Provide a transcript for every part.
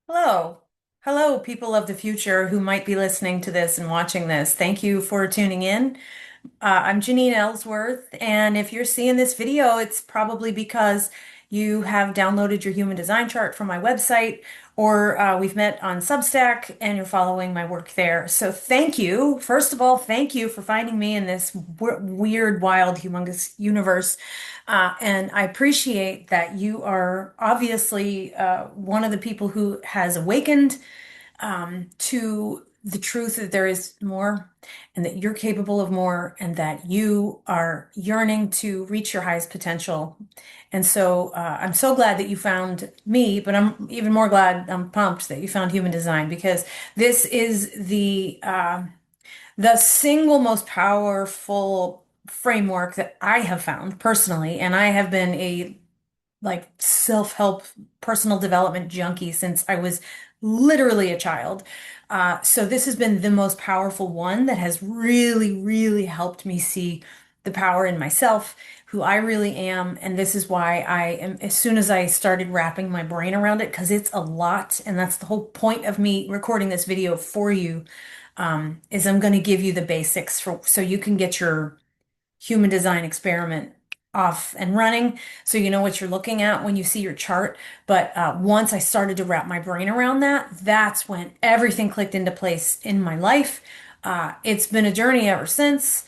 Hello. Hello, people of the future who might be listening to this and watching this. Thank you for tuning in. I'm Janine Ellsworth, and if you're seeing this video, it's probably because you have downloaded your human design chart from my website, or we've met on Substack and you're following my work there. So thank you. First of all, thank you for finding me in this weird, wild, humongous universe. And I appreciate that you are obviously one of the people who has awakened to the truth that there is more and that you're capable of more and that you are yearning to reach your highest potential. And so I'm so glad that you found me, but I'm even more glad, I'm pumped that you found human design because this is the single most powerful framework that I have found personally. And I have been a like self-help personal development junkie since I was literally a child. So this has been the most powerful one that has really, really helped me see the power in myself, who I really am. And this is why I am, as soon as I started wrapping my brain around it, because it's a lot, and that's the whole point of me recording this video for you, is I'm going to give you the basics for so you can get your human design experiment off and running so you know what you're looking at when you see your chart. But once I started to wrap my brain around that, that's when everything clicked into place in my life. It's been a journey ever since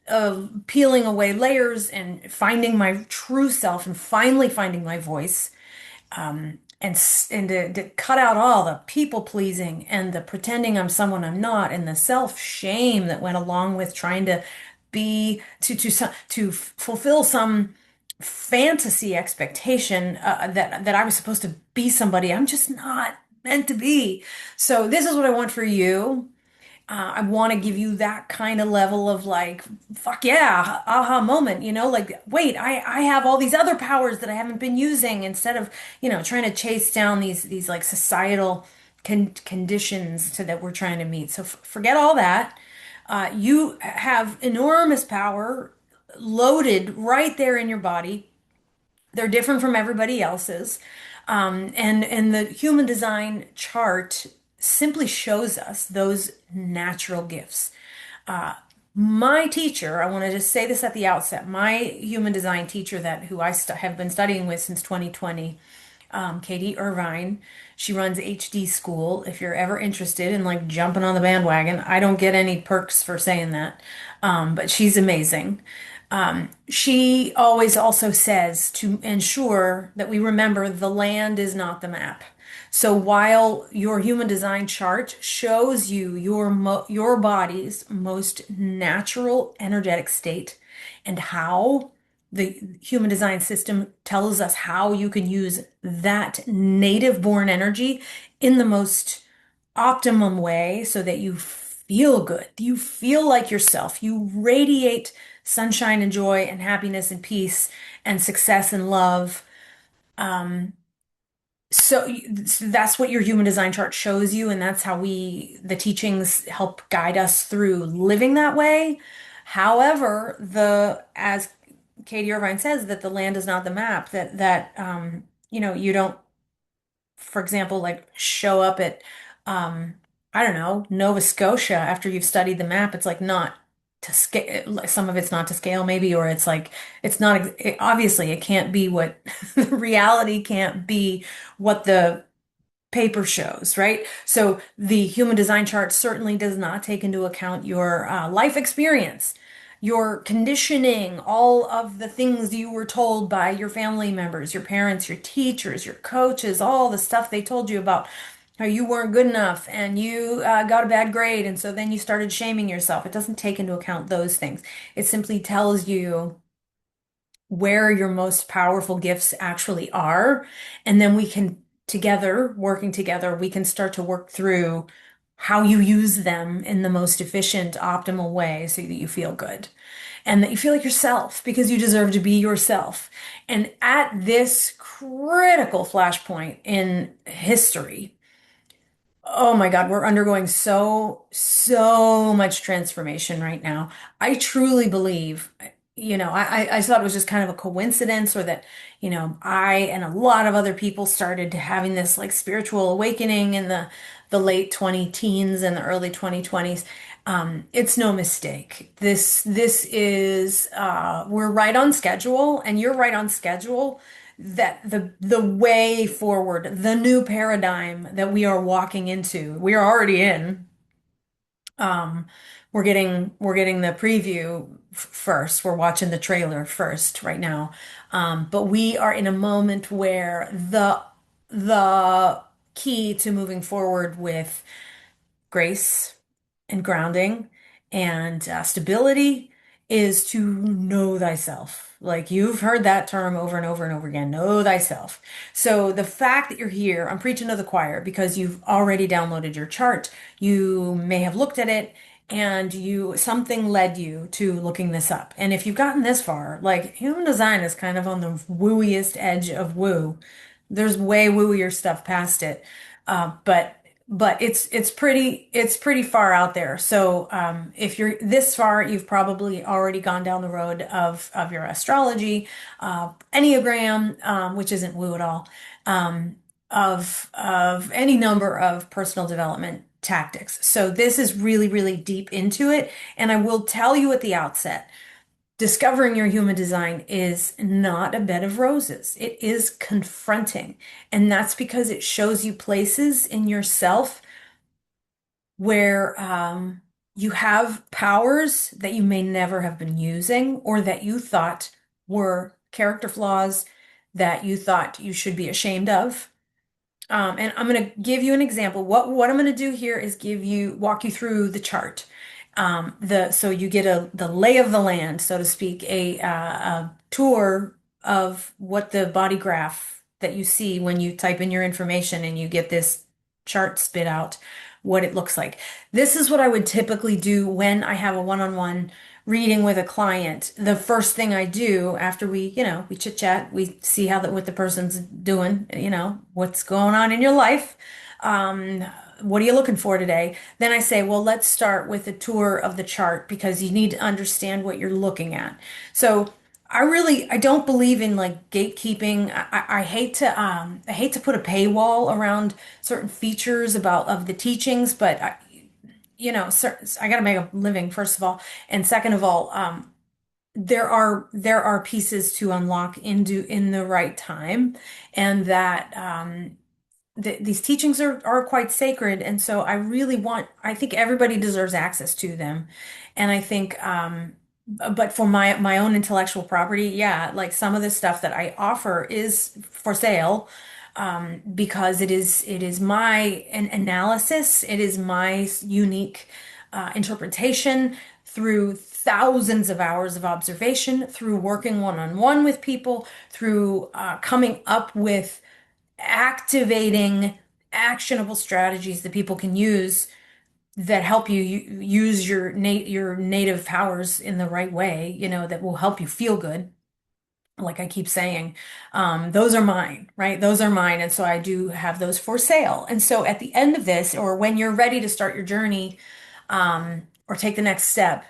of peeling away layers and finding my true self and finally finding my voice. And to cut out all the people pleasing and the pretending I'm someone I'm not and the self shame that went along with trying to be to fulfill some fantasy expectation that I was supposed to be somebody I'm just not meant to be. So this is what I want for you. I want to give you that kind of level of like, fuck yeah, aha moment, like, wait, I have all these other powers that I haven't been using instead of, trying to chase down these like societal conditions that we're trying to meet. So forget all that. You have enormous power loaded right there in your body. They're different from everybody else's. And the human design chart simply shows us those natural gifts. My teacher, I want to just say this at the outset, my human design teacher that who I have been studying with since 2020, Katie Irvine. She runs HD School. If you're ever interested in like jumping on the bandwagon, I don't get any perks for saying that, but she's amazing. She always also says to ensure that we remember the land is not the map. So while your human design chart shows you your body's most natural energetic state and how the human design system tells us how you can use that native born energy in the most optimum way so that you feel good. You feel like yourself. You radiate sunshine and joy and happiness and peace and success and love. Um, so that's what your human design chart shows you, and that's how the teachings help guide us through living that way. However, as Katie Irvine says, that the land is not the map, you don't, for example, like show up at, um, I don't know, Nova Scotia after you've studied the map. It's like not to scale, like some of it's not to scale maybe, or it's like, it's not, obviously it can't be what the reality can't be what the paper shows, right? So the human design chart certainly does not take into account your life experience, your conditioning, all of the things you were told by your family members, your parents, your teachers, your coaches, all the stuff they told you about how you weren't good enough and you got a bad grade. And so then you started shaming yourself. It doesn't take into account those things. It simply tells you where your most powerful gifts actually are. And then we can together, working together, we can start to work through how you use them in the most efficient, optimal way so that you feel good and that you feel like yourself because you deserve to be yourself. And at this critical flashpoint in history, oh my God, we're undergoing so much transformation right now. I truly believe, I thought it was just kind of a coincidence, or that, I and a lot of other people started having this like spiritual awakening in the late 20 teens and the early 2020s. It's no mistake. This is we're right on schedule, and you're right on schedule. That the way forward, the new paradigm that we are walking into, we are already in. Um, we're getting the preview first. We're watching the trailer first right now. But we are in a moment where the key to moving forward with grace and grounding and stability is to know thyself. Like, you've heard that term over and over and over again, know thyself. So the fact that you're here, I'm preaching to the choir because you've already downloaded your chart. You may have looked at it, and something led you to looking this up. And if you've gotten this far, like, human design is kind of on the wooiest edge of woo. There's way wooier stuff past it. But it's pretty far out there. So if you're this far, you've probably already gone down the road of your astrology, Enneagram, which isn't woo at all, of any number of personal development tactics. So this is really, really deep into it. And I will tell you at the outset, discovering your human design is not a bed of roses. It is confronting. And that's because it shows you places in yourself where you have powers that you may never have been using, or that you thought were character flaws that you thought you should be ashamed of. And I'm going to give you an example. What I'm going to do here is walk you through the chart. So you get the lay of the land, so to speak, a tour of what the body graph that you see when you type in your information and you get this chart spit out, what it looks like. This is what I would typically do when I have a one-on-one reading with a client. The first thing I do after we chit chat, we see what the person's doing, what's going on in your life. Um, what are you looking for today? Then I say, well, let's start with a tour of the chart because you need to understand what you're looking at. So I don't believe in like gatekeeping. I hate to put a paywall around certain features of the teachings, but I got to make a living, first of all, and second of all, there are pieces to unlock in the right time, and that these teachings are quite sacred, and so I think everybody deserves access to them, and I think but for my own intellectual property, yeah, like some of the stuff that I offer is for sale, because it is my analysis, it is my unique interpretation through thousands of hours of observation, through working one-on-one with people, through coming up with activating actionable strategies that people can use that help you use your native powers in the right way, that will help you feel good. Like I keep saying, those are mine, right? Those are mine. And so I do have those for sale. And so at the end of this, or when you're ready to start your journey, or take the next step,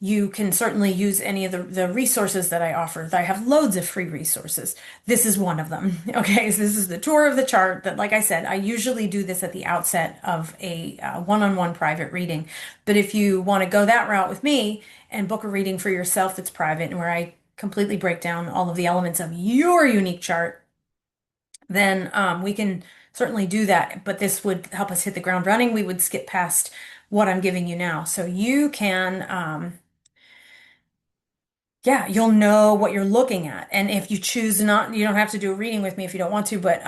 you can certainly use any of the resources that I offer. I have loads of free resources. This is one of them. Okay, so this is the tour of the chart that, like I said, I usually do this at the outset of a one-on-one private reading. But if you want to go that route with me and book a reading for yourself that's private and where I completely break down all of the elements of your unique chart, then we can certainly do that. But this would help us hit the ground running. We would skip past what I'm giving you now. So you can, yeah, you'll know what you're looking at. And if you choose not, you don't have to do a reading with me if you don't want to, but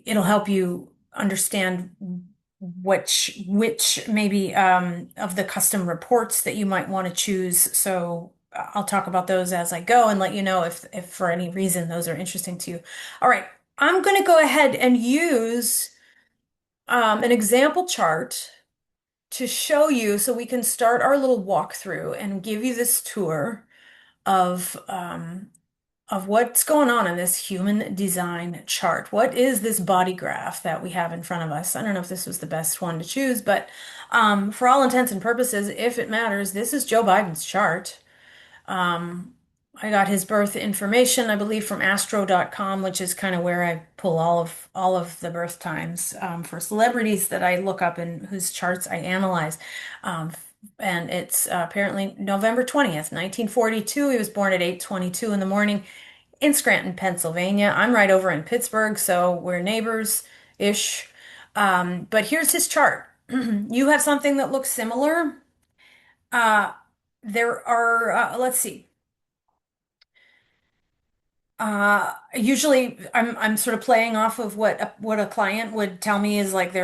it'll help you understand which maybe of the custom reports that you might want to choose. So I'll talk about those as I go and let you know if for any reason those are interesting to you. All right, I'm going to go ahead and use an example chart to show you so we can start our little walkthrough and give you this tour of what's going on in this human design chart. What is this body graph that we have in front of us? I don't know if this was the best one to choose, but for all intents and purposes, if it matters, this is Joe Biden's chart. I got his birth information, I believe, from astro.com, which is kind of where I pull all of the birth times for celebrities that I look up and whose charts I analyze. Um, and it's apparently November 20th, 1942. He was born at 8:22 in the morning in Scranton, Pennsylvania. I'm right over in Pittsburgh, so we're neighbors-ish. But here's his chart. You have something that looks similar. Uh, there are, let's see. Usually I'm sort of playing off of what a client would tell me is like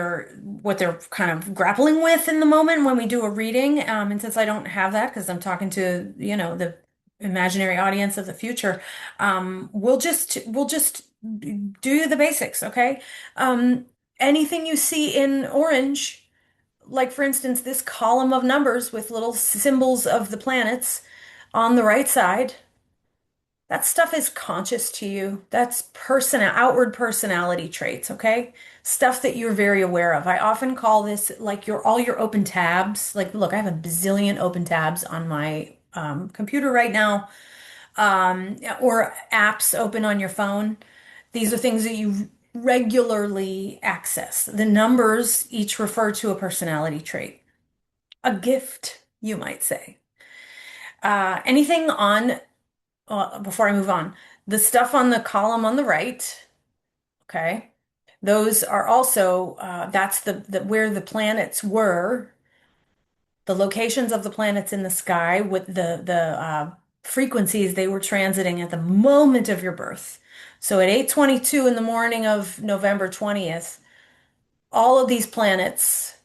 what they're kind of grappling with in the moment when we do a reading. And since I don't have that because I'm talking to, the imaginary audience of the future, we'll just do the basics, okay? Um, Anything you see in orange, like for instance, this column of numbers with little symbols of the planets on the right side. That stuff is conscious to you. That's outward personality traits, okay? Stuff that you're very aware of. I often call this like all your open tabs. Like, look, I have a bazillion open tabs on my computer right now, or apps open on your phone. These are things that you regularly access. The numbers each refer to a personality trait, a gift, you might say. Anything on Before I move on, the stuff on the column on the right, okay, those are also that's the where the planets were, the locations of the planets in the sky with the frequencies they were transiting at the moment of your birth. So at 8:22 in the morning of November 20th, all of these planets,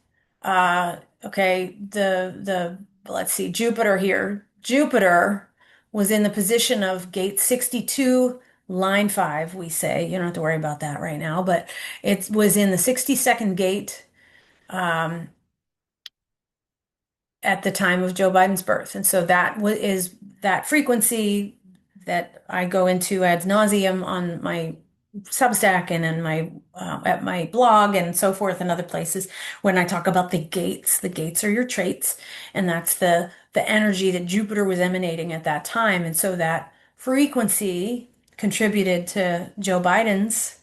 uh, okay, the let's see, Jupiter here. Jupiter was in the position of gate 62, line 5, we say. You don't have to worry about that right now, but it was in the 62nd gate um, at the time of Joe Biden's birth. And so is that frequency that I go into ad nauseum on my Substack and in my at my blog and so forth and other places when I talk about the gates. The gates are your traits, and that's the energy that Jupiter was emanating at that time. And so that frequency contributed to Joe Biden's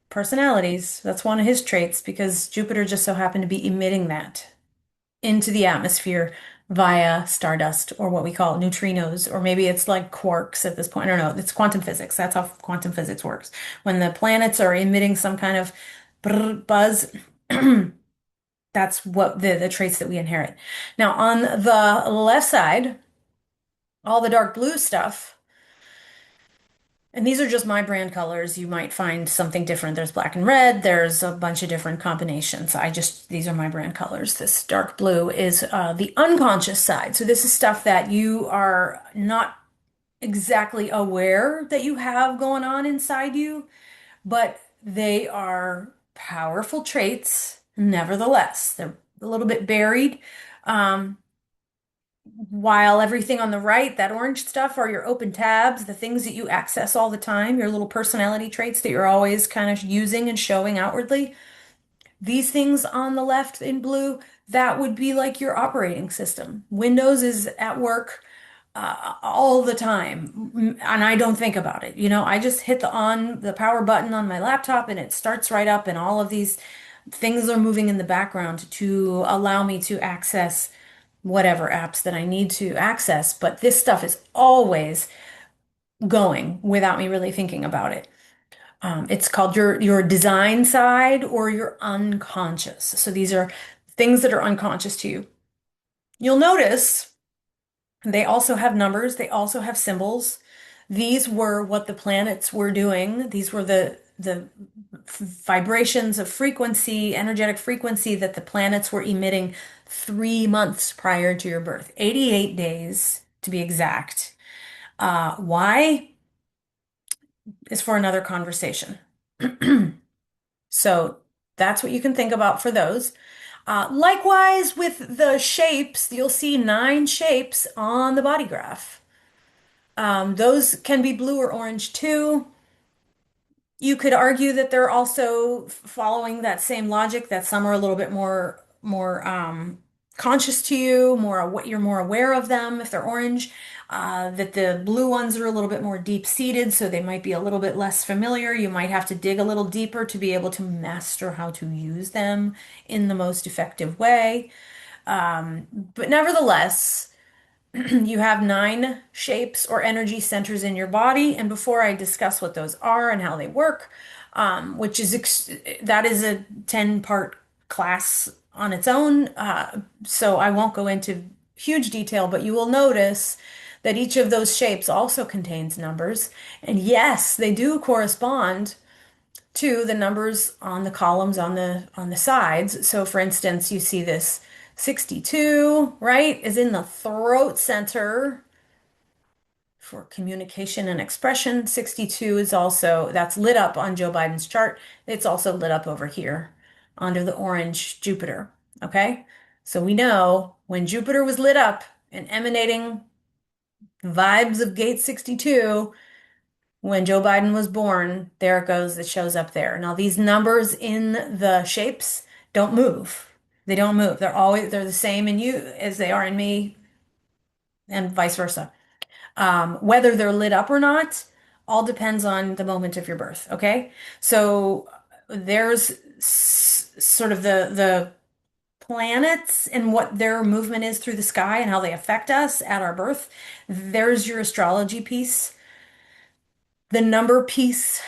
personalities. That's one of his traits because Jupiter just so happened to be emitting that into the atmosphere via stardust or what we call neutrinos, or maybe it's like quarks at this point. I don't know. It's quantum physics. That's how quantum physics works. When the planets are emitting some kind of buzz, that's what the traits that we inherit. Now, on the left side, all the dark blue stuff. And these are just my brand colors. You might find something different. There's black and red. There's a bunch of different combinations. These are my brand colors. This dark blue is the unconscious side. So this is stuff that you are not exactly aware that you have going on inside you, but they are powerful traits nevertheless. They're a little bit buried. Um, while everything on the right, that orange stuff, are your open tabs, the things that you access all the time, your little personality traits that you're always kind of using and showing outwardly. These things on the left in blue, that would be like your operating system. Windows is at work all the time, and I don't think about it. I just hit the power button on my laptop, and it starts right up, and all of these things are moving in the background to allow me to access whatever apps that I need to access, but this stuff is always going without me really thinking about it. It's called your design side or your unconscious. So these are things that are unconscious to you. You'll notice they also have numbers, they also have symbols. These were what the planets were doing. These were the vibrations of frequency, energetic frequency that the planets were emitting 3 months prior to your birth. 88 days to be exact. Why is for another conversation. So that's what you can think about for those. Likewise, with the shapes, you'll see 9 shapes on the body graph. Those can be blue or orange too. You could argue that they're also following that same logic, that some are a little bit more conscious to you, what you're more aware of them if they're orange. that the blue ones are a little bit more deep-seated, so they might be a little bit less familiar. You might have to dig a little deeper to be able to master how to use them in the most effective way. But nevertheless, you have 9 shapes or energy centers in your body. And before I discuss what those are and how they work, which is that is a 10-part class on its own. So I won't go into huge detail, but you will notice that each of those shapes also contains numbers. And yes, they do correspond to the numbers on the columns on the sides. So for instance, you see this 62, right, is in the throat center for communication and expression. 62 is also that's lit up on Joe Biden's chart. It's also lit up over here under the orange Jupiter. Okay? So we know when Jupiter was lit up and emanating vibes of gate 62, when Joe Biden was born, there it goes, it shows up there. Now, these numbers in the shapes don't move. They don't move. They're the same in you as they are in me, and vice versa. Whether they're lit up or not, all depends on the moment of your birth. Okay. So there's sort of the planets and what their movement is through the sky and how they affect us at our birth. There's your astrology piece. The number piece,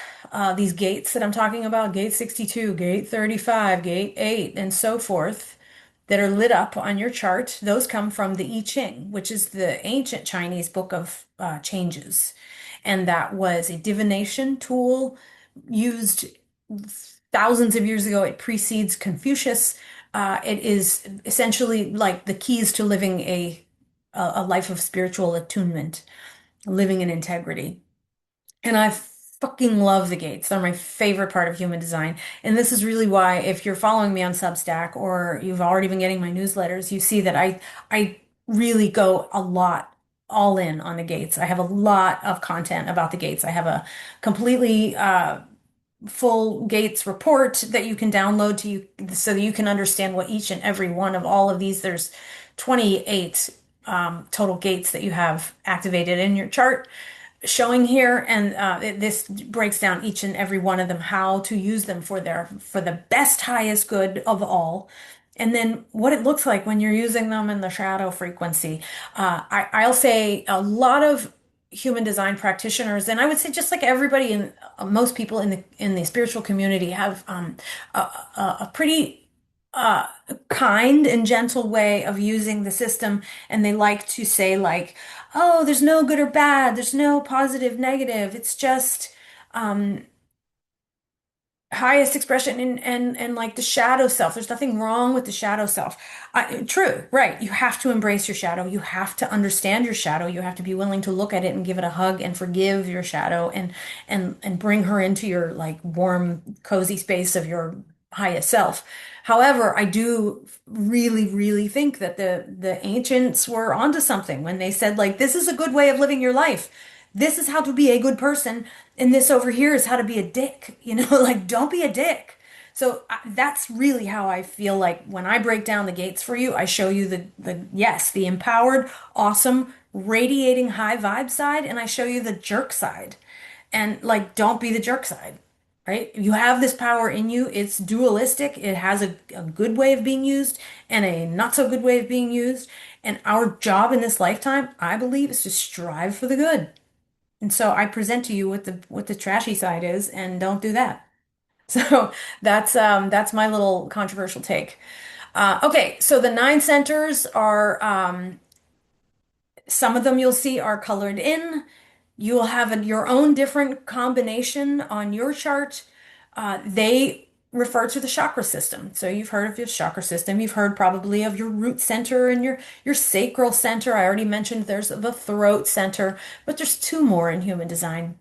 these gates that I'm talking about, gate 62, gate 35, gate 8, and so forth, that are lit up on your chart, those come from the I Ching, which is the ancient Chinese book of changes. And that was a divination tool used thousands of years ago. It precedes Confucius. It is essentially like the keys to living a life of spiritual attunement, living in integrity. And I fucking love the gates. They're my favorite part of human design. And this is really why, if you're following me on Substack or you've already been getting my newsletters, you see that I really go a lot all in on the gates. I have a lot of content about the gates. I have a completely full gates report that you can download to you so that you can understand what each and every one of all of these, there's 28 total gates that you have activated in your chart showing here, and this breaks down each and every one of them, how to use them for the best, highest good of all, and then what it looks like when you're using them in the shadow frequency. I'll say a lot of human design practitioners, and I would say just like everybody in most people in the spiritual community have a pretty uh, kind and gentle way of using the system, and they like to say like, oh, there's no good or bad, there's no positive, negative. It's just um, highest expression and like the shadow self. There's nothing wrong with the shadow self. True, right. You have to embrace your shadow. You have to understand your shadow. You have to be willing to look at it and give it a hug and forgive your shadow and bring her into your like warm, cozy space of your highest self. However, I do really, really think that the ancients were onto something when they said like this is a good way of living your life. This is how to be a good person, and this over here is how to be a dick. Like don't be a dick. So that's really how I feel like when I break down the gates for you, I show you the yes, the empowered, awesome, radiating high vibe side, and I show you the jerk side. And like, don't be the jerk side, right? You have this power in you. It's dualistic. It has a good way of being used and a not so good way of being used. And our job in this lifetime, I believe, is to strive for the good. And so I present to you what the trashy side is, and don't do that. So that's my little controversial take. Okay, so the 9 centers are some of them you'll see are colored in. You will have your own different combination on your chart. They refer to the chakra system. So you've heard of your chakra system. You've heard probably of your root center and your sacral center. I already mentioned there's the throat center, but there's 2 more in human design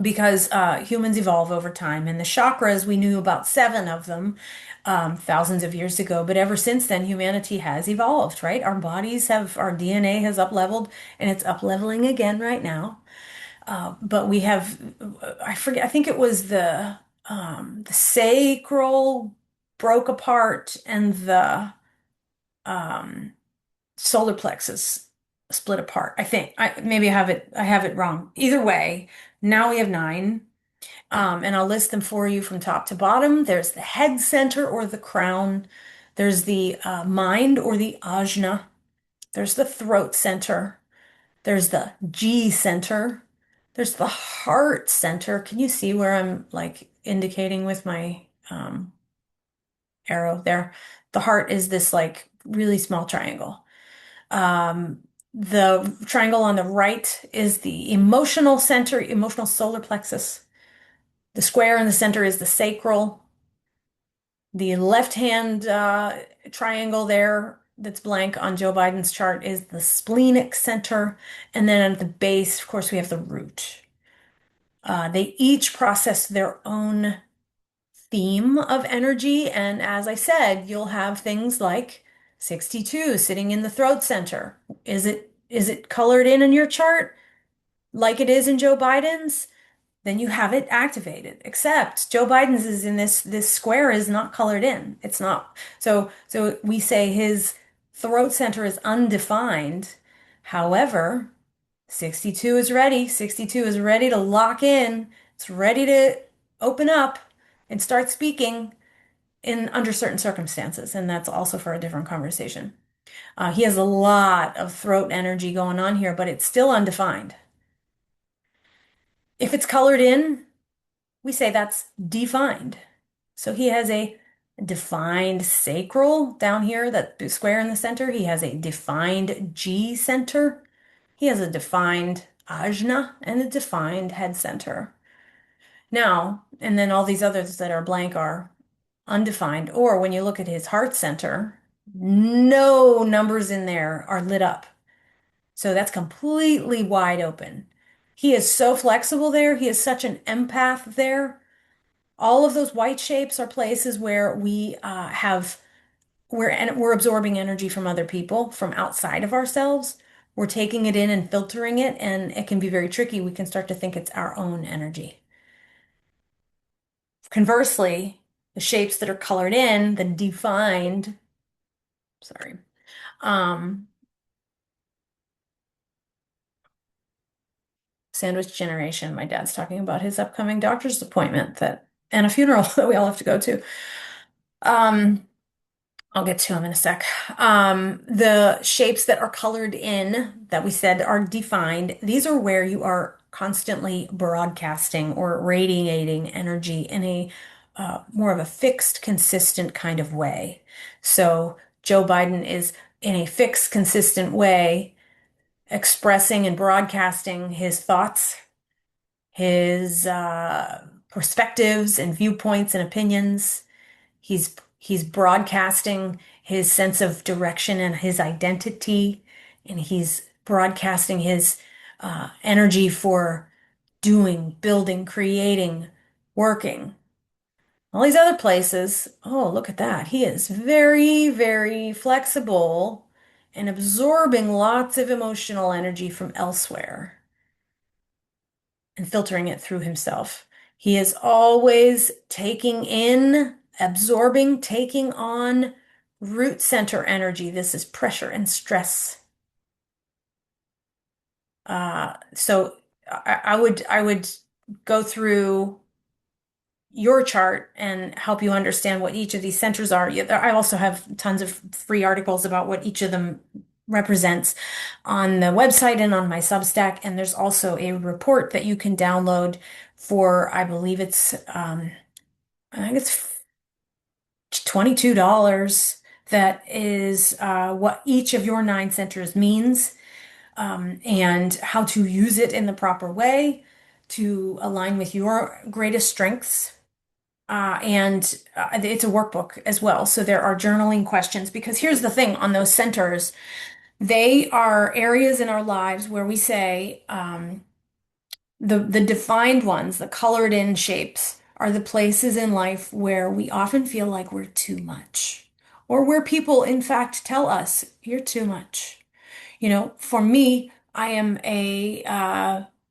because humans evolve over time. And the chakras, we knew about 7 of them thousands of years ago. But ever since then, humanity has evolved, right? Our DNA has up leveled and it's up leveling again right now. But we have, I forget, I think it was the sacral broke apart and the um, solar plexus split apart. I think maybe I have it wrong. Either way, now we have nine. And I'll list them for you from top to bottom. There's the head center or the crown. There's the mind or the ajna. There's the throat center. There's the G center. There's the heart center. Can you see where I'm like indicating with my arrow there? The heart is this like really small triangle. The triangle on the right is the emotional center, emotional solar plexus. The square in the center is the sacral. The left hand triangle there that's blank on Joe Biden's chart is the splenic center. And then at the base, of course, we have the root. They each process their own theme of energy. And as I said, you'll have things like 62 sitting in the throat center. Is it colored in your chart like it is in Joe Biden's? Then you have it activated. Except Joe Biden's is in this square is not colored in. It's not. So we say his throat center is undefined. However, 62 is ready. 62 is ready to lock in. It's ready to open up and start speaking in under certain circumstances. And that's also for a different conversation. He has a lot of throat energy going on here, but it's still undefined. If it's colored in, we say that's defined. So he has a defined sacral down here, that square in the center. He has a defined G center. He has a defined ajna and a defined head center. Now, and then all these others that are blank are undefined. Or when you look at his heart center, no numbers in there are lit up. So that's completely wide open. He is so flexible there. He is such an empath there. All of those white shapes are places where we're absorbing energy from other people, from outside of ourselves. We're taking it in and filtering it, and it can be very tricky. We can start to think it's our own energy. Conversely, the shapes that are colored in, the defined, sorry, um, sandwich generation. My dad's talking about his upcoming doctor's appointment and a funeral that we all have to go to. Um, I'll get to them in a sec. The shapes that are colored in that we said are defined, these are where you are constantly broadcasting or radiating energy in a more of a fixed, consistent kind of way. So Joe Biden is in a fixed, consistent way expressing and broadcasting his thoughts, his perspectives and viewpoints and opinions. He's broadcasting his sense of direction and his identity, and he's broadcasting his energy for doing, building, creating, working. All these other places, oh, look at that. He is very, very flexible and absorbing lots of emotional energy from elsewhere and filtering it through himself. He is always taking in, absorbing, taking on root center energy. This is pressure and stress. So I would go through your chart and help you understand what each of these centers are. I also have tons of free articles about what each of them represents on the website and on my Substack. And there's also a report that you can download for, I believe I think it's $22. That is what each of your nine centers means, and how to use it in the proper way to align with your greatest strengths. And it's a workbook as well. So there are journaling questions because here's the thing on those centers, they are areas in our lives where we say the defined ones, the colored in shapes, are the places in life where we often feel like we're too much, or where people, in fact, tell us, you're too much. For me, I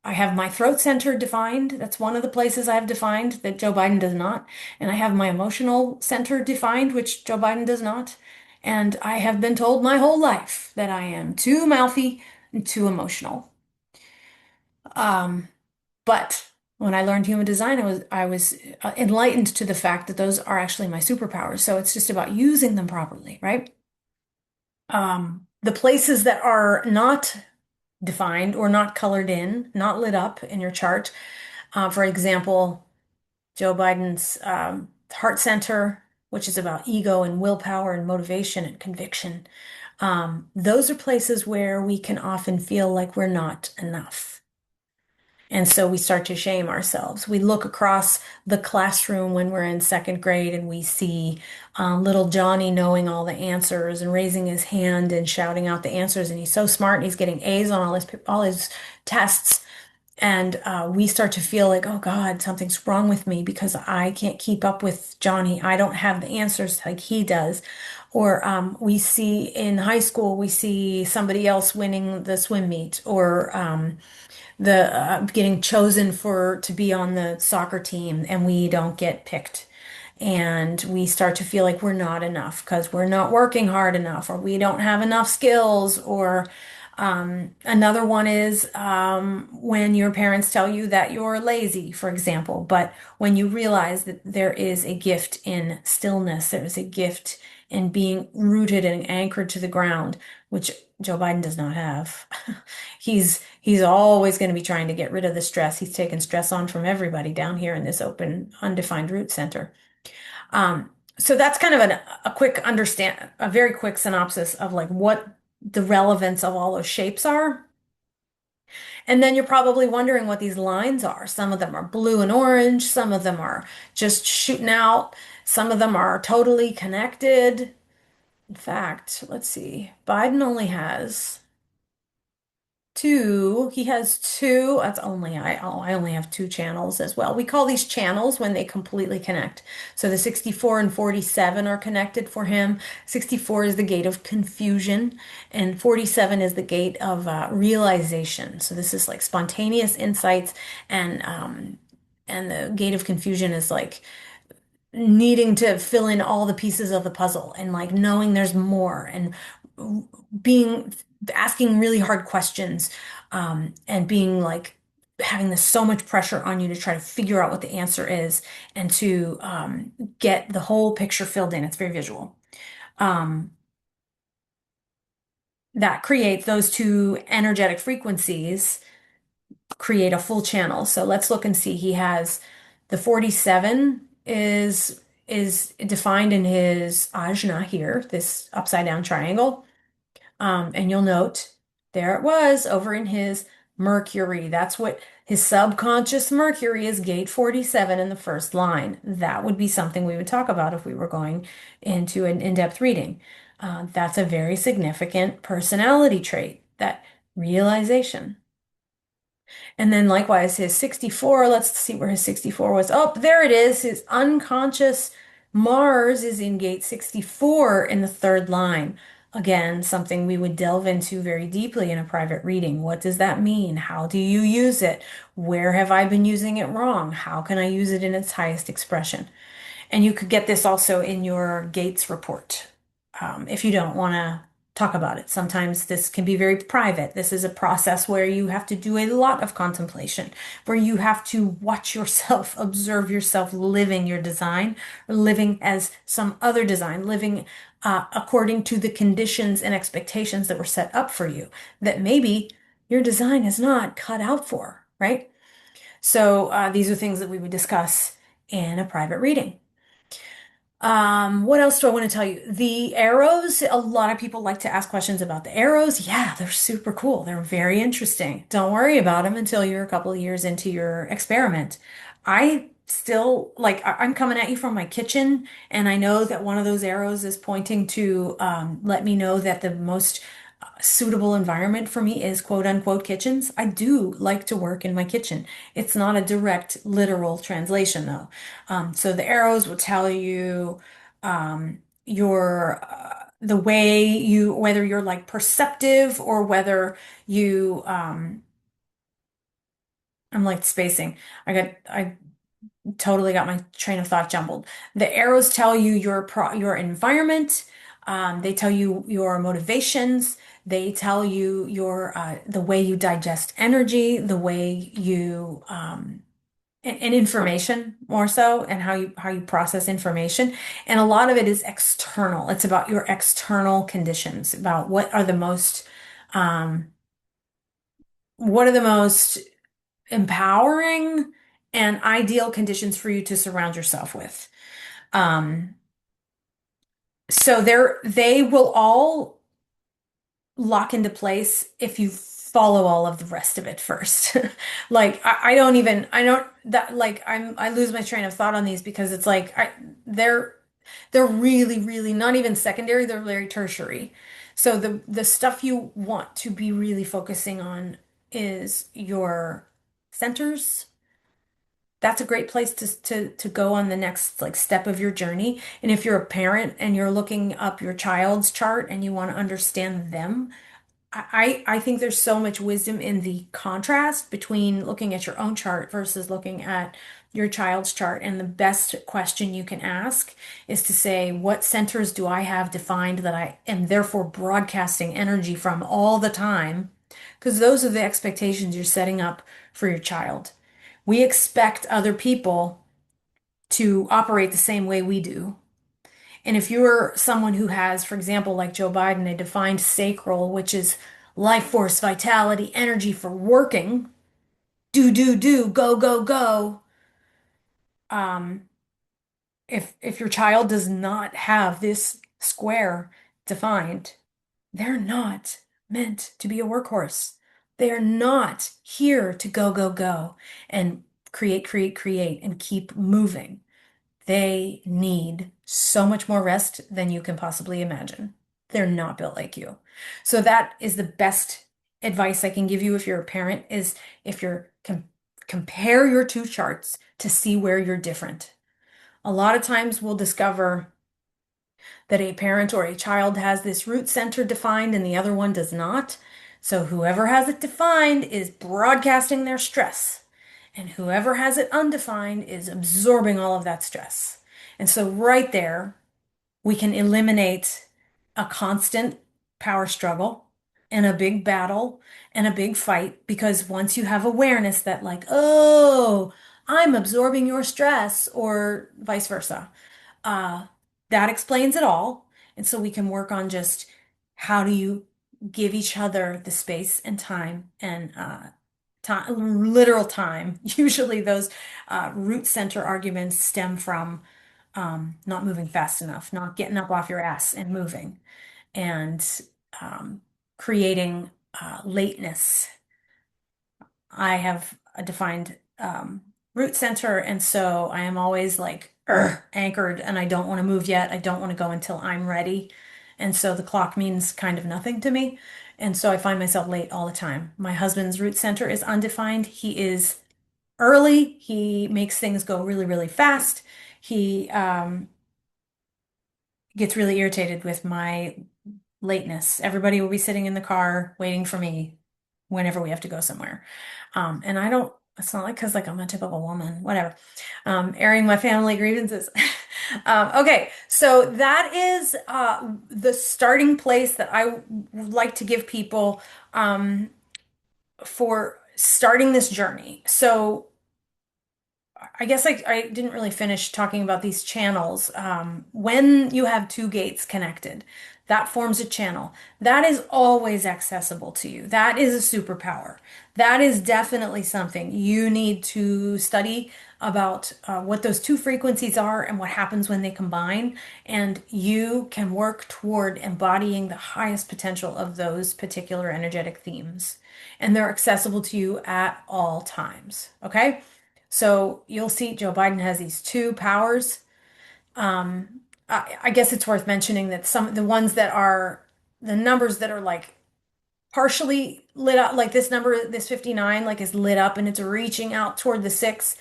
have my throat center defined. That's one of the places I have defined that Joe Biden does not. And I have my emotional center defined, which Joe Biden does not. And I have been told my whole life that I am too mouthy, too emotional. Um, but when I learned human design, I was enlightened to the fact that those are actually my superpowers. So it's just about using them properly, right? The places that are not defined or not colored in, not lit up in your chart, for example, Joe Biden's heart center, which is about ego and willpower and motivation and conviction. Those are places where we can often feel like we're not enough. And so we start to shame ourselves. We look across the classroom when we're in second grade and we see little Johnny knowing all the answers and raising his hand and shouting out the answers. And he's so smart and he's getting A's on all his tests. And we start to feel like, oh God, something's wrong with me because I can't keep up with Johnny. I don't have the answers like he does. Or we see in high school, we see somebody else winning the swim meet, or the getting chosen for to be on the soccer team and we don't get picked. And we start to feel like we're not enough because we're not working hard enough, or we don't have enough skills, or another one is when your parents tell you that you're lazy, for example. But when you realize that there is a gift in stillness, there is a gift in being rooted and anchored to the ground, which Joe Biden does not have. He's always going to be trying to get rid of the stress. He's taken stress on from everybody down here in this open, undefined root center. So that's kind of a very quick synopsis of like what the relevance of all those shapes are. And then you're probably wondering what these lines are. Some of them are blue and orange, some of them are just shooting out, some of them are totally connected. In fact, let's see, Biden only has two. He has two. That's only I only have two channels as well. We call these channels when they completely connect. So the 64 and 47 are connected for him. 64 is the gate of confusion, and 47 is the gate of realization. So this is like spontaneous insights, and the gate of confusion is like needing to fill in all the pieces of the puzzle and like knowing there's more and being asking really hard questions, and being like having this so much pressure on you to try to figure out what the answer is and to get the whole picture filled in. It's very visual. Um, that creates those two energetic frequencies create a full channel. So let's look and see. He has the 47 is defined in his ajna here, this upside down triangle. And you'll note there it was over in his Mercury. That's what his subconscious Mercury is, gate 47 in the first line. That would be something we would talk about if we were going into an in-depth reading. That's a very significant personality trait, that realization. And then likewise, his 64, let's see where his 64 was. Oh, there it is. His unconscious Mars is in gate 64 in the third line. Again, something we would delve into very deeply in a private reading. What does that mean? How do you use it? Where have I been using it wrong? How can I use it in its highest expression? And you could get this also in your Gates report, if you don't want to talk about it. Sometimes this can be very private. This is a process where you have to do a lot of contemplation, where you have to watch yourself, observe yourself living your design, or living as some other design, living according to the conditions and expectations that were set up for you, that maybe your design is not cut out for, right? So these are things that we would discuss in a private reading. What else do I want to tell you? The arrows, a lot of people like to ask questions about the arrows. Yeah, they're super cool. They're very interesting. Don't worry about them until you're a couple of years into your experiment. I still like, I'm coming at you from my kitchen, and I know that one of those arrows is pointing to let me know that the most suitable environment for me is quote unquote kitchens. I do like to work in my kitchen. It's not a direct literal translation though. So the arrows will tell you your the way you, whether you're like perceptive or whether you I'm like spacing. I totally got my train of thought jumbled. The arrows tell you your environment. They tell you your motivations. They tell you the way you digest energy, the way you and information more so, and how you process information. And a lot of it is external. It's about your external conditions, about um, what are the most empowering and ideal conditions for you to surround yourself with. Um, they will all lock into place if you follow all of the rest of it first. Like I don't even I don't that like I lose my train of thought on these because it's like they're they're really really not even secondary, they're very tertiary. So the stuff you want to be really focusing on is your centers. That's a great place to go on the next like step of your journey. And if you're a parent and you're looking up your child's chart and you want to understand them, I think there's so much wisdom in the contrast between looking at your own chart versus looking at your child's chart. And the best question you can ask is to say, what centers do I have defined that I am therefore broadcasting energy from all the time? Because those are the expectations you're setting up for your child. We expect other people to operate the same way we do. And if you're someone who has, for example, like Joe Biden, a defined sacral, which is life force, vitality, energy for working, do, go, go, go. Um, if your child does not have this square defined, they're not meant to be a workhorse. They are not here to go, go, go and create, and keep moving. They need so much more rest than you can possibly imagine. They're not built like you. So that is the best advice I can give you if you're a parent is if you're compare your two charts to see where you're different. A lot of times we'll discover that a parent or a child has this root center defined and the other one does not. So whoever has it defined is broadcasting their stress, and whoever has it undefined is absorbing all of that stress. And so right there, we can eliminate a constant power struggle and a big battle and a big fight because once you have awareness that like, oh, I'm absorbing your stress or vice versa, uh, that explains it all. And so we can work on just how do you give each other the space and time and time, literal time. Usually those root center arguments stem from not moving fast enough, not getting up off your ass and moving, and um, creating lateness. I have a defined root center, and so I am always like anchored, and I don't want to move yet. I don't want to go until I'm ready. And so the clock means kind of nothing to me. And so I find myself late all the time. My husband's root center is undefined. He is early. He makes things go really, really fast. He gets really irritated with my lateness. Everybody will be sitting in the car waiting for me whenever we have to go somewhere. And I don't, it's not like because like I'm a typical woman, whatever. Airing my family grievances. Okay, so that is the starting place that I would like to give people for starting this journey. So I guess I didn't really finish talking about these channels. When you have two gates connected, that forms a channel. That is always accessible to you. That is a superpower. That is definitely something you need to study about what those two frequencies are and what happens when they combine. And you can work toward embodying the highest potential of those particular energetic themes. And they're accessible to you at all times. Okay? So you'll see Joe Biden has these two powers. I guess it's worth mentioning that some the ones that are the numbers that are like partially lit up, like this number, this 59, like is lit up and it's reaching out toward the six.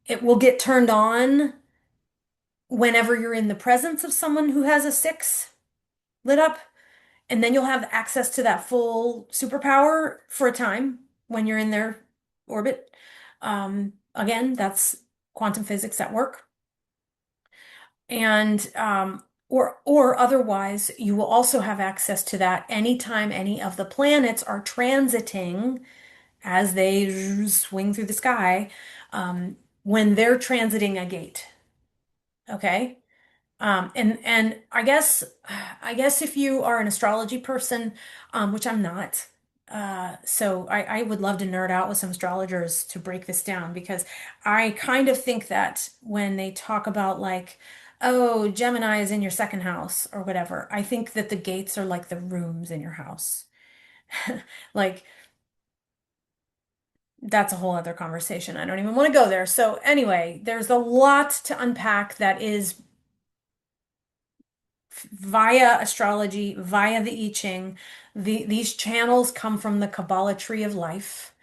It will get turned on whenever you're in the presence of someone who has a six lit up, and then you'll have access to that full superpower for a time when you're in their orbit. Again, that's quantum physics at work. And or otherwise, you will also have access to that anytime any of the planets are transiting as they swing through the sky, when they're transiting a gate. Okay. And I guess if you are an astrology person, which I'm not, so I would love to nerd out with some astrologers to break this down because I kind of think that when they talk about like, oh, Gemini is in your second house or whatever, I think that the gates are like the rooms in your house. Like that's a whole other conversation. I don't even want to go there. So anyway, there's a lot to unpack that is via astrology, via the I Ching. These channels come from the Kabbalah tree of life.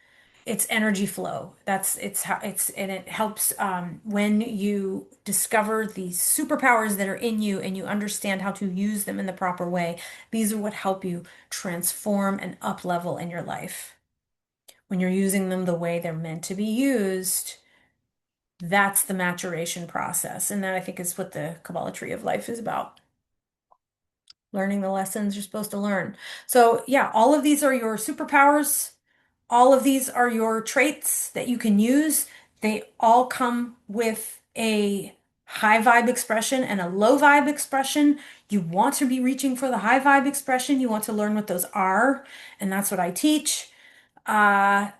It's energy flow. That's it's how it's and it helps when you discover these superpowers that are in you and you understand how to use them in the proper way. These are what help you transform and up level in your life. When you're using them the way they're meant to be used, that's the maturation process. And that I think is what the Kabbalah tree of life is about. Learning the lessons you're supposed to learn. So, yeah, all of these are your superpowers. All of these are your traits that you can use. They all come with a high vibe expression and a low vibe expression. You want to be reaching for the high vibe expression. You want to learn what those are, and that's what I teach. Uh,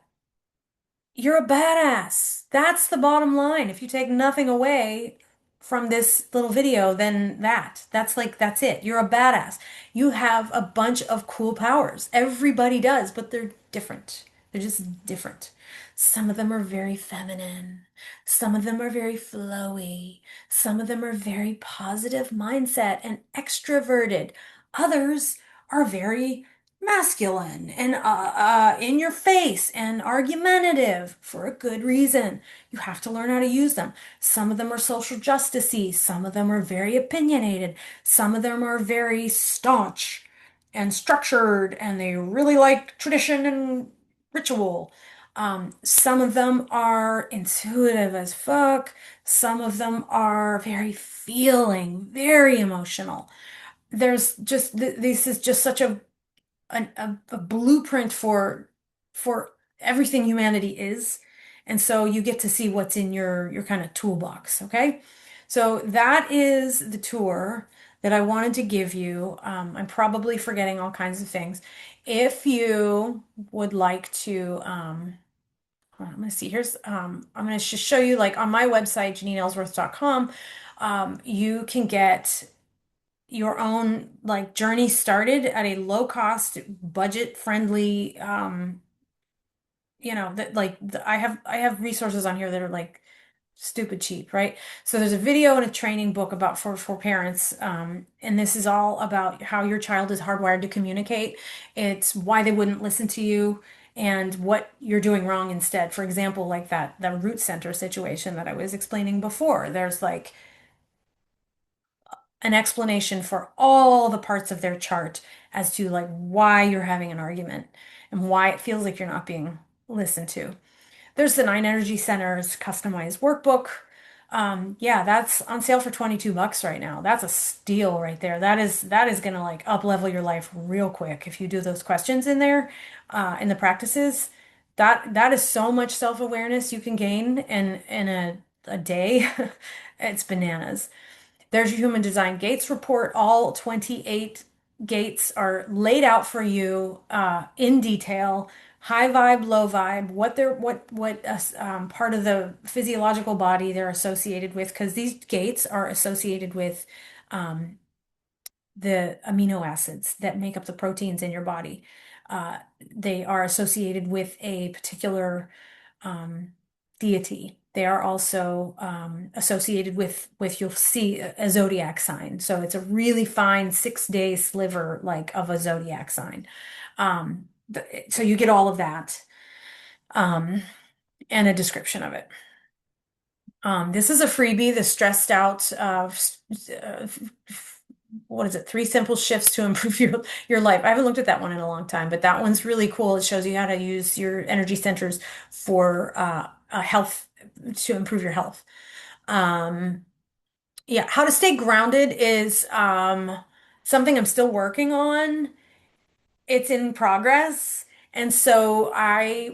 you're a badass. That's the bottom line. If you take nothing away from this little video, then that's like, that's it. You're a badass. You have a bunch of cool powers. Everybody does, but they're different. They're just different. Some of them are very feminine. Some of them are very flowy. Some of them are very positive mindset and extroverted. Others are very masculine and in your face and argumentative for a good reason. You have to learn how to use them. Some of them are social justicey, some of them are very opinionated, some of them are very staunch and structured, and they really like tradition and ritual. Some of them are intuitive as fuck. Some of them are very feeling, very emotional. There's just this is just such a blueprint for everything humanity is. And so you get to see what's in your kind of toolbox, okay? So that is the tour that I wanted to give you. I'm probably forgetting all kinds of things. If you would like to, hold on, I'm gonna see. I'm gonna just show you like on my website, JanineEllsworth.com, you can get your own like journey started at a low cost, budget friendly, that like I have resources on here that are like stupid cheap, right? So there's a video and a training book about for parents, and this is all about how your child is hardwired to communicate. It's why they wouldn't listen to you and what you're doing wrong instead. For example, like that the root center situation that I was explaining before. There's like an explanation for all the parts of their chart as to like why you're having an argument and why it feels like you're not being listened to. There's the Nine Energy Center's customized workbook. Yeah, that's on sale for $22 right now. That's a steal right there. That is gonna like up level your life real quick if you do those questions in there, in the practices. That is so much self-awareness you can gain in a day. It's bananas. There's your human design gates report. All 28 gates are laid out for you in detail. High vibe, low vibe, what part of the physiological body they're associated with, because these gates are associated with the amino acids that make up the proteins in your body. Uh, they are associated with a particular um, deity. They are also associated with you'll see a zodiac sign. So it's a really fine 6 day sliver like of a zodiac sign. So you get all of that um, and a description of it. This is a freebie, the stressed out uh, what is it? 3 simple shifts to improve your life. I haven't looked at that one in a long time, but that one's really cool. It shows you how to use your energy centers for health to improve your health. Um, Yeah, how to stay grounded is something I'm still working on. It's in progress. And so I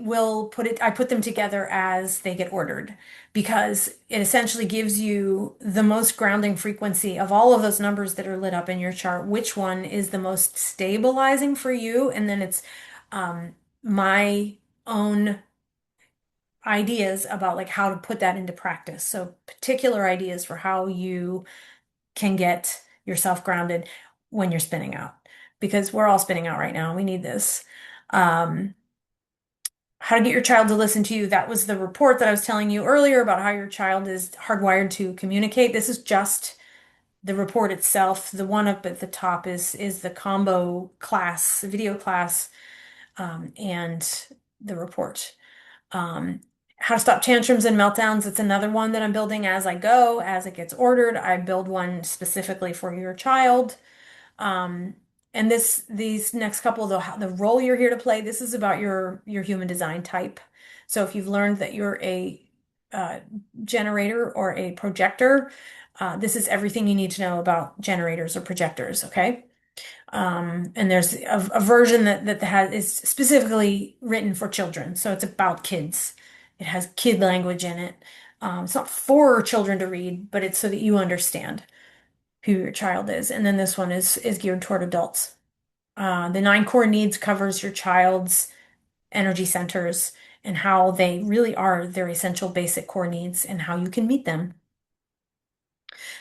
put them together as they get ordered because it essentially gives you the most grounding frequency of all of those numbers that are lit up in your chart, which one is the most stabilizing for you. And then it's my own ideas about like how to put that into practice. So particular ideas for how you can get yourself grounded when you're spinning out because we're all spinning out right now. We need this. Um, how to get your child to listen to you. That was the report that I was telling you earlier about how your child is hardwired to communicate. This is just the report itself. The one up at the top is the combo class, video class, and the report. Um, how to stop tantrums and meltdowns. It's another one that I'm building as I go, as it gets ordered. I build one specifically for your child. Um, and these next couple, the role you're here to play, this is about your human design type. So if you've learned that you're a uh, generator or a projector, this is everything you need to know about generators or projectors. Okay. And there's a version that has is specifically written for children, so it's about kids. It has kid language in it. It's not for children to read, but it's so that you understand who your child is. And then this one is geared toward adults. The nine core needs covers your child's energy centers and how they really are their essential basic core needs and how you can meet them.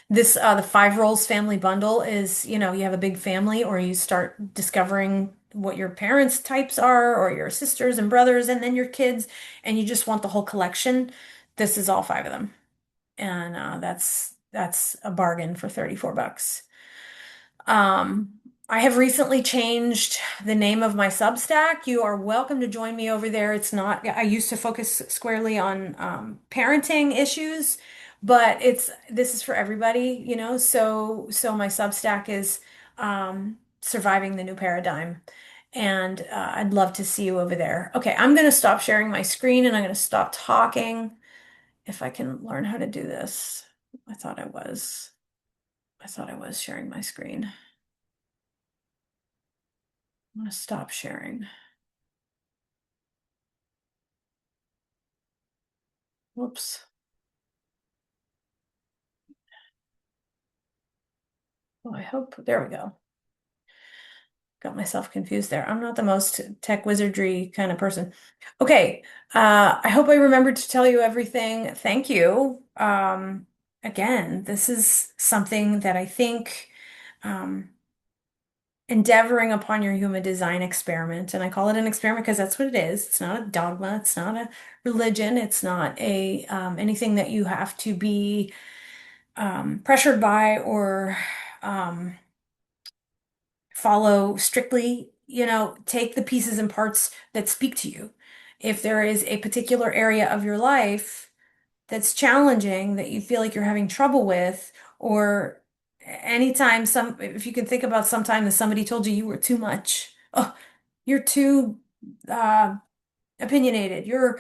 This the five roles family bundle is, you have a big family or you start discovering what your parents' types are or your sisters and brothers and then your kids and you just want the whole collection. This is all five of them. And that's a bargain for 34 bucks. Um, I have recently changed the name of my Substack. You are welcome to join me over there. It's not, I used to focus squarely on parenting issues, but this is for everybody, so my Substack is surviving the new paradigm. And I'd love to see you over there. Okay, I'm going to stop sharing my screen and I'm going to stop talking if I can learn how to do this. I thought I was. I thought I was sharing my screen. I'm gonna stop sharing. Whoops. Oh, I hope, there we go. Got myself confused there. I'm not the most tech wizardry kind of person. Okay. I hope I remembered to tell you everything. Thank you. Again, this is something that I think, um, endeavoring upon your human design experiment, and I call it an experiment because that's what it is. It's not a dogma. It's not a religion. It's not a anything that you have to be pressured by or um, follow strictly. Take the pieces and parts that speak to you. If there is a particular area of your life that's challenging that you feel like you're having trouble with, or anytime if you can think about sometime that somebody told you you were too much, oh, you're too uh, opinionated. You're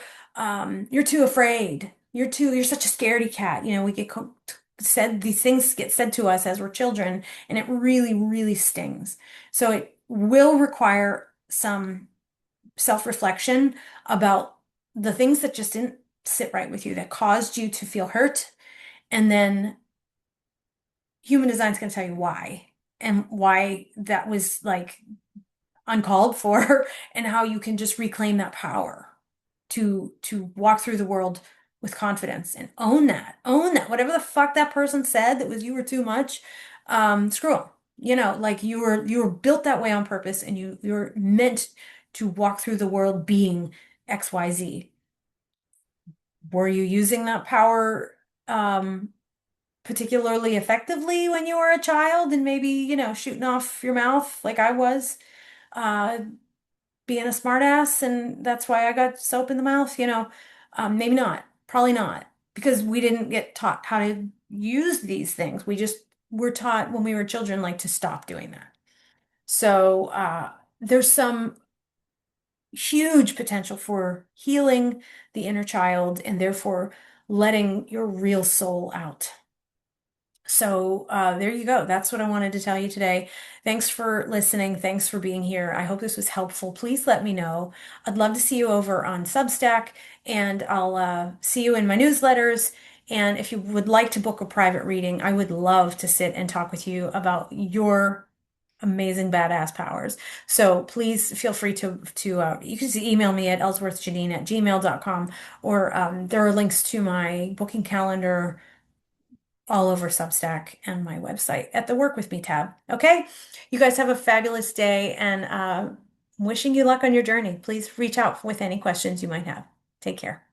too afraid. You're such a scaredy cat. We get said these things get said to us as we're children, and it really, really stings. So it will require some self-reflection about the things that just didn't sit right with you that caused you to feel hurt, and then human design is going to tell you why and why that was like uncalled for and how you can just reclaim that power to walk through the world with confidence and own that whatever the fuck that person said that was you were too much, screw them. Like you were built that way on purpose and you're meant to walk through the world being XYZ. Were you using that power particularly effectively when you were a child and maybe shooting off your mouth like I was? uh being a smartass, and that's why I got soap in the mouth, maybe not, probably not, because we didn't get taught how to use these things. We just were taught when we were children, like to stop doing that. So there's some huge potential for healing the inner child and therefore letting your real soul out. So there you go. That's what I wanted to tell you today. Thanks for listening. Thanks for being here. I hope this was helpful. Please let me know. I'd love to see you over on Substack, and I'll see you in my newsletters. And if you would like to book a private reading, I would love to sit and talk with you about your amazing badass powers. So please feel free to you can just email me at ellsworthjanine@gmail.com, or there are links to my booking calendar all over Substack and my website at the Work With Me tab. Okay? You guys have a fabulous day, and wishing you luck on your journey. Please reach out with any questions you might have. Take care.